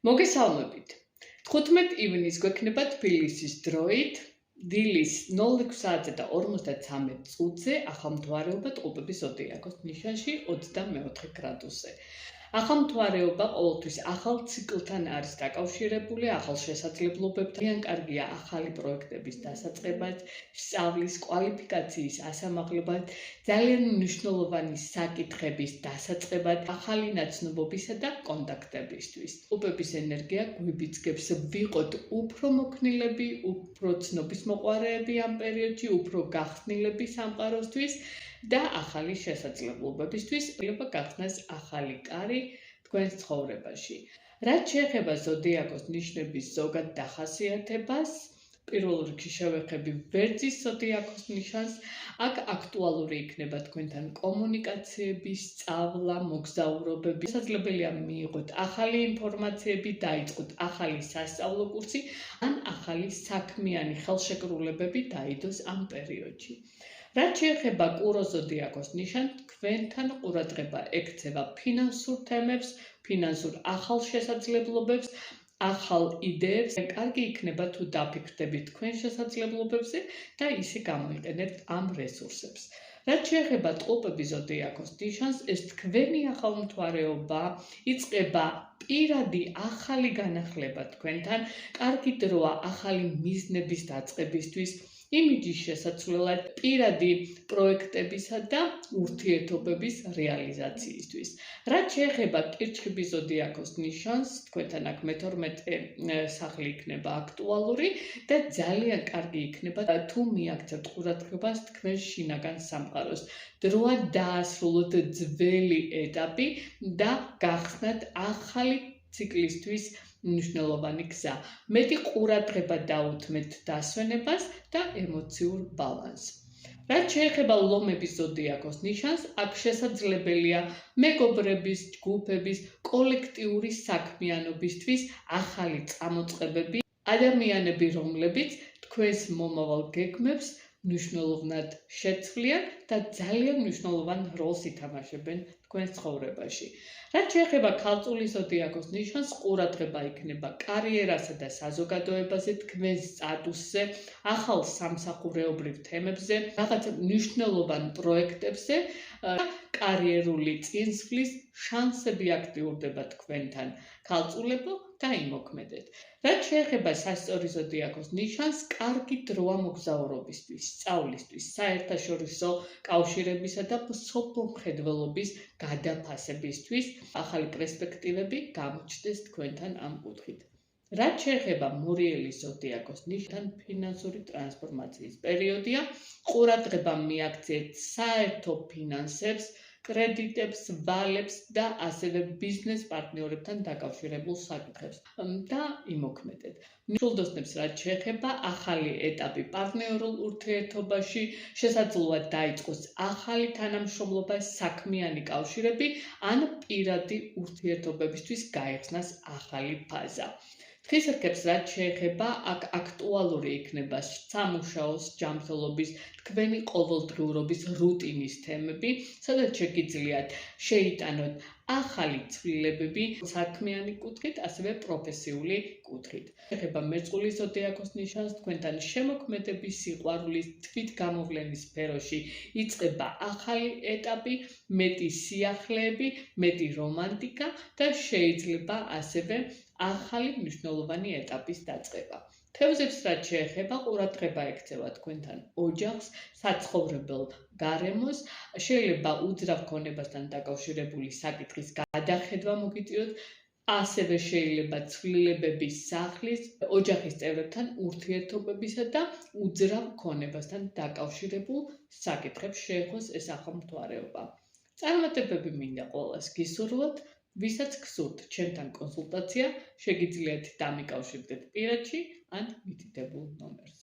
მოგესალმებით. 15 ივნისს გვექნება თბილისის დროით დილის 06 საათზე და 53 წუთზე ახალმთვარეობა ტყუპების ზოდიაქოს ნიშანში 24 გრადუსზე. ახალმთვარეობა ყოველთვის ახალ ციკლთან არის დაკავშირებული, ახალ შესაძლებლობებთან. ძალიან კარგია ახალი პროექტების დასაწყებად, სწავლის, კვალიფიკაციის ასამაღლებად, ძალიან მნიშვნელოვანი საკითხების დასაწყებად, ახალი ნაცნობობისა და კონტაქტებისთვის. ტყუპების ენერგია გვიბიძგებს ვიყოთ უფრო მოქნილები, უფრო ცნობისმოყვარეები ამ პერიოდში, უფრო გახსნილები სამყაროსთვის და ახალი შესაძლებლობებისთვის შეიძლება გახსნას ახალი კარი თქვენს ცხოვრებაში. რაც შეეხება ზოდიაქოს ნიშნების ზოგად დახასიათებას, პირველ რიგში შევეხები ვერძის ზოდიაქოს ნიშანს. აქ აქტუალური იქნება თქვენთან კომუნიკაციები, სწავლა, მოგზაურობები. შესაძლებელია მიიღოთ ახალი ინფორმაციები, დაიწყოთ ახალი სასწავლო კურსი ან ახალი საქმიანი ხელშეკრულებები დაიდოს ამ პერიოდში. რაც შეეხება კურო ზოდიაქოს ნიშანს, თქვენთან ყურადღება ექცევა ფინანსურ თემებს, ფინანსურ ახალ შესაძლებლობებს, ახალ იდეებს. კარგი იქნება თუ დაფიქრდებით თქვენ შესაძლებლობებზე და ისე გამოიყენებთ ამ რესურსებს. რაც შეეხება ტყუპების ზოდიაქოს ნიშანს, ეს თქვენი ახალმთვარეობა იწყება პირადი ახალი განახლება თქვენთან, კარგი დროა ახალი მიზნების დაწყებისთვის, იმიჯის შესაცვლელად, პირადი პროექტებისა და ურთიერთობების რეალიზაციისთვის. რაც შეეხება კირჩხიბის ზოდიაქოს ნიშანს, თქვენთან აქ მე-12 სახლი იქნება აქტუალური და ძალიან კარგი იქნება თუ მიაქცევთ ყურადღებას თქვენ შინაგან სამყაროს. დროა დაასრულოთ ძველი ეტაპი და გახსნათ ახალი ციკლისთვის მნიშვნელოვანი გზა. მეტი ყურადღება დაუთმეთ დასვენებას და ემოციურ ბალანსს. რაც შეეხება ლომების ზოდიაქოს ნიშანს, აქ შესაძლებელია მეგობრების, ჯგუფების, კოლექტიური საქმიანობისთვის ახალი წამოწყებები, ადამიანები, რომლებიც თქვენს მომავალ გეგმებს მნიშვნელოვნად შეცვლიან და ძალიან მნიშვნელოვან როლს ითამაშებენ თქვენს ცხოვრებაში. რაც შეეხება ქალწულის ზოდიაქოს ნიშანს, ყურადღება იქნება კარიერასა და საზოგადოებაზე, თქვენს სტატუსზე, ახალ სამსახურეობრივ თემებზე, რაღაც მნიშვნელოვან პროექტებზე და კარიერული წინსვლის შანსები აქტიურდება თქვენთან. ქალწულებო, დაიმოქმედეთ. რაც შეეხება სასწორი ზოდიაქოს ნიშანს, კარგი დროა მოგზაურობისთვის, სწავლისთვის, საერთაშორისო კავშირებისა და მსოფლმხედველობის გადაფასებისთვის. ახალი პერსპექტივები გამოჩნდეს თქვენთან ამ კუთხით. რაც შეეხება მორიელის ზოდიაქოს ნიშნთან, ფინანსური ტრანსფორმაციის პერიოდია, ყურადღება მიაქციეთ საერთო ფინანსებს, კრედიტებს, ვალებს და ასევე ბიზნეს პარტნიორებთან დაკავშირებულ საკითხებს და იმოქმედეთ. მშულდოსნებს რაც შეეხება ახალი ეტაპი პარტნიორულ ურთიერთობაში, შესაძლოა დაიწყოს ახალი თანამშრომლობა, საქმიანი კავშირები ან პირადი ურთიერთობებისთვის გაიხსნას ახალი ფაზა. თხის რქებს რაც შეეხება, აქ აქტუალური იქნება სამუშაოს, ჯანმრთელობის, თქვენი ყოველდღიურობის რუტინის თემები, სადაც შეგიძლიათ შეიტანოთ ახალი ცვლილებები საქმიანი კუთხით, ასევე პროფესიული კუთხით. ეხება მერწყულის ზოდიაქოს ნიშანს, თქვენთან შემოქმედების, სიყვარულის, თვითგამოვლენის სფეროში იწყება ახალი ეტაპი, მეტი სიახლეები, მეტი რომანტიკა და შეიძლება ასევე ახალი მნიშვნელოვანი ეტაპის დაწყება. თევზებს რაც შეეხება, ყურადღება ექცევა თქვენთან ოჯახს, საცხოვრებელ გარემოს, შეიძლება უძრავ ქონებასთან დაკავშირებული საკითხის გადახედვა მოგიწიოთ, ასევე შეიძლება ცვლილებები სახლის, ოჯახის წევრებთან ურთიერთობებისა და უძრავ ქონებასთან დაკავშირებულ საკითხებს შეეხოს ეს ახალმთვარეობა. წარმატებები მინდა ყველას გისურვოთ. ვისაც გსურთ ჩემთან კონსულტაცია, შეგიძლიათ დამიკავშირდეთ პირადში ან მითითებულ ნომერს.